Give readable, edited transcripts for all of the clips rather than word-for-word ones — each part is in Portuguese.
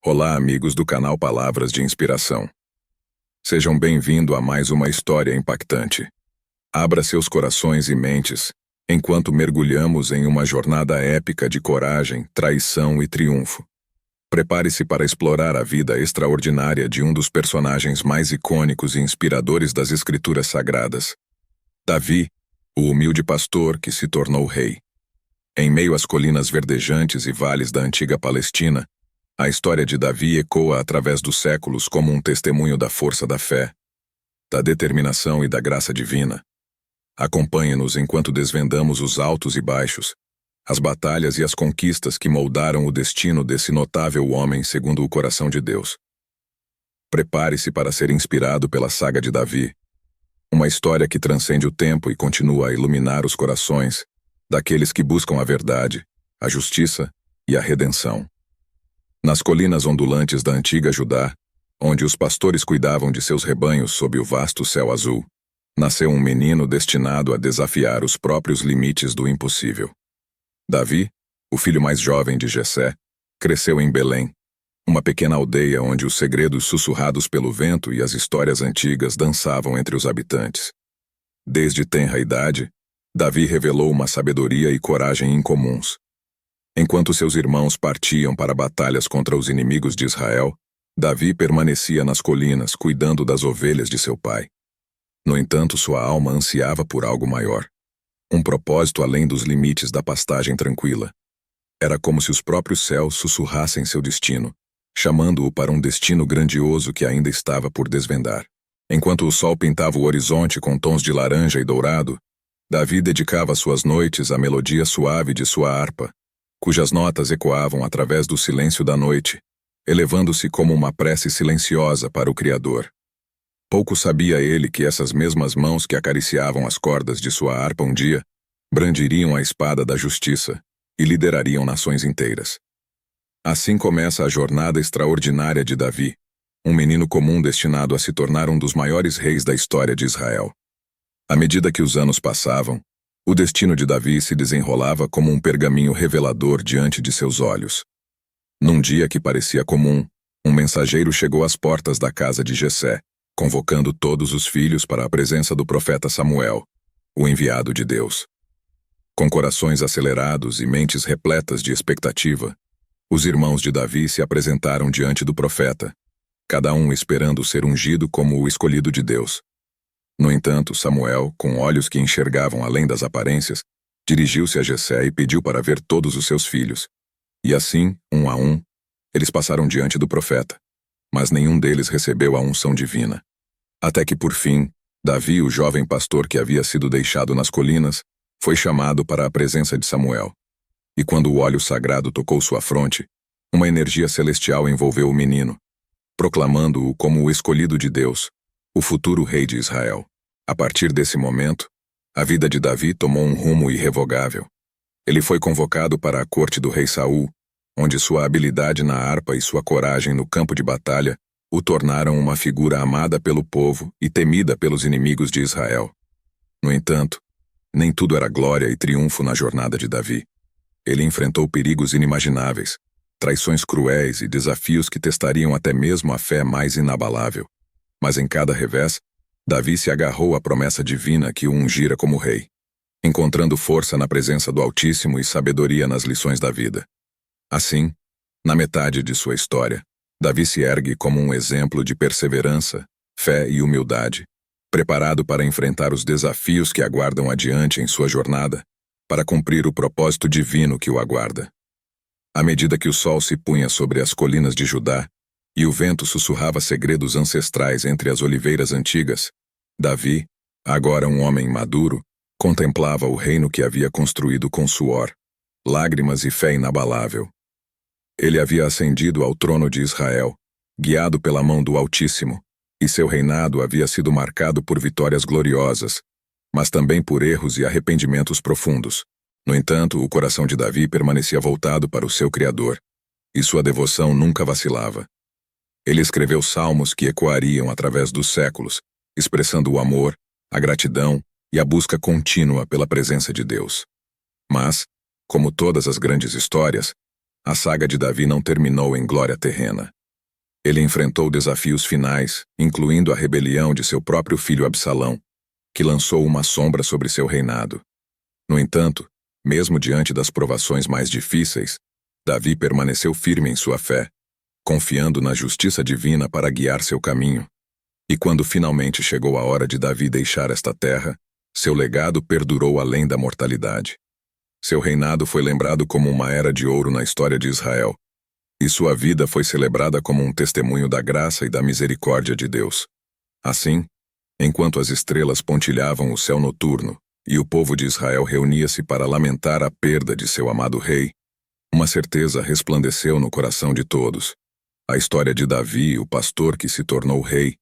Olá, amigos do canal Palavras de Inspiração. Sejam bem-vindos a mais uma história impactante. Abra seus corações e mentes, enquanto mergulhamos em uma jornada épica de coragem, traição e triunfo. Prepare-se para explorar a vida extraordinária de um dos personagens mais icônicos e inspiradores das Escrituras Sagradas. Davi, o humilde pastor que se tornou rei. Em meio às colinas verdejantes e vales da antiga Palestina, a história de Davi ecoa através dos séculos como um testemunho da força da fé, da determinação e da graça divina. Acompanhe-nos enquanto desvendamos os altos e baixos, as batalhas e as conquistas que moldaram o destino desse notável homem segundo o coração de Deus. Prepare-se para ser inspirado pela saga de Davi, uma história que transcende o tempo e continua a iluminar os corações daqueles que buscam a verdade, a justiça e a redenção. Nas colinas ondulantes da antiga Judá, onde os pastores cuidavam de seus rebanhos sob o vasto céu azul, nasceu um menino destinado a desafiar os próprios limites do impossível. Davi, o filho mais jovem de Jessé, cresceu em Belém, uma pequena aldeia onde os segredos sussurrados pelo vento e as histórias antigas dançavam entre os habitantes. Desde tenra idade, Davi revelou uma sabedoria e coragem incomuns. Enquanto seus irmãos partiam para batalhas contra os inimigos de Israel, Davi permanecia nas colinas cuidando das ovelhas de seu pai. No entanto, sua alma ansiava por algo maior. Um propósito além dos limites da pastagem tranquila. Era como se os próprios céus sussurrassem seu destino, chamando-o para um destino grandioso que ainda estava por desvendar. Enquanto o sol pintava o horizonte com tons de laranja e dourado, Davi dedicava suas noites à melodia suave de sua harpa, cujas notas ecoavam através do silêncio da noite, elevando-se como uma prece silenciosa para o Criador. Pouco sabia ele que essas mesmas mãos que acariciavam as cordas de sua harpa um dia, brandiriam a espada da justiça e liderariam nações inteiras. Assim começa a jornada extraordinária de Davi, um menino comum destinado a se tornar um dos maiores reis da história de Israel. À medida que os anos passavam, o destino de Davi se desenrolava como um pergaminho revelador diante de seus olhos. Num dia que parecia comum, um mensageiro chegou às portas da casa de Jessé, convocando todos os filhos para a presença do profeta Samuel, o enviado de Deus. Com corações acelerados e mentes repletas de expectativa, os irmãos de Davi se apresentaram diante do profeta, cada um esperando ser ungido como o escolhido de Deus. No entanto, Samuel, com olhos que enxergavam além das aparências, dirigiu-se a Jessé e pediu para ver todos os seus filhos. E assim, um a um, eles passaram diante do profeta, mas nenhum deles recebeu a unção divina. Até que, por fim, Davi, o jovem pastor que havia sido deixado nas colinas, foi chamado para a presença de Samuel. E quando o óleo sagrado tocou sua fronte, uma energia celestial envolveu o menino, proclamando-o como o escolhido de Deus, o futuro rei de Israel. A partir desse momento, a vida de Davi tomou um rumo irrevogável. Ele foi convocado para a corte do rei Saul, onde sua habilidade na harpa e sua coragem no campo de batalha o tornaram uma figura amada pelo povo e temida pelos inimigos de Israel. No entanto, nem tudo era glória e triunfo na jornada de Davi. Ele enfrentou perigos inimagináveis, traições cruéis e desafios que testariam até mesmo a fé mais inabalável. Mas em cada revés, Davi se agarrou à promessa divina que o ungira como rei, encontrando força na presença do Altíssimo e sabedoria nas lições da vida. Assim, na metade de sua história, Davi se ergue como um exemplo de perseverança, fé e humildade, preparado para enfrentar os desafios que aguardam adiante em sua jornada, para cumprir o propósito divino que o aguarda. À medida que o sol se punha sobre as colinas de Judá, e o vento sussurrava segredos ancestrais entre as oliveiras antigas, Davi, agora um homem maduro, contemplava o reino que havia construído com suor, lágrimas e fé inabalável. Ele havia ascendido ao trono de Israel, guiado pela mão do Altíssimo, e seu reinado havia sido marcado por vitórias gloriosas, mas também por erros e arrependimentos profundos. No entanto, o coração de Davi permanecia voltado para o seu Criador, e sua devoção nunca vacilava. Ele escreveu salmos que ecoariam através dos séculos, expressando o amor, a gratidão e a busca contínua pela presença de Deus. Mas, como todas as grandes histórias, a saga de Davi não terminou em glória terrena. Ele enfrentou desafios finais, incluindo a rebelião de seu próprio filho Absalão, que lançou uma sombra sobre seu reinado. No entanto, mesmo diante das provações mais difíceis, Davi permaneceu firme em sua fé, confiando na justiça divina para guiar seu caminho. E quando finalmente chegou a hora de Davi deixar esta terra, seu legado perdurou além da mortalidade. Seu reinado foi lembrado como uma era de ouro na história de Israel, e sua vida foi celebrada como um testemunho da graça e da misericórdia de Deus. Assim, enquanto as estrelas pontilhavam o céu noturno e o povo de Israel reunia-se para lamentar a perda de seu amado rei, uma certeza resplandeceu no coração de todos. A história de Davi, o pastor que se tornou rei,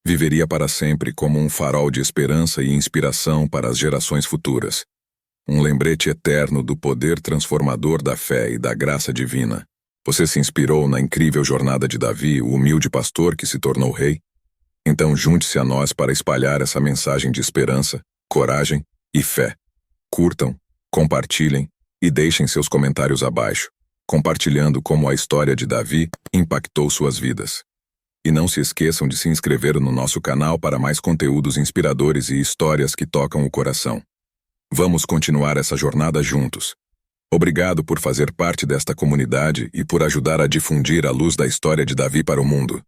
viveria para sempre como um farol de esperança e inspiração para as gerações futuras. Um lembrete eterno do poder transformador da fé e da graça divina. Você se inspirou na incrível jornada de Davi, o humilde pastor que se tornou rei? Então junte-se a nós para espalhar essa mensagem de esperança, coragem e fé. Curtam, compartilhem e deixem seus comentários abaixo, compartilhando como a história de Davi impactou suas vidas. E não se esqueçam de se inscrever no nosso canal para mais conteúdos inspiradores e histórias que tocam o coração. Vamos continuar essa jornada juntos. Obrigado por fazer parte desta comunidade e por ajudar a difundir a luz da história de Davi para o mundo.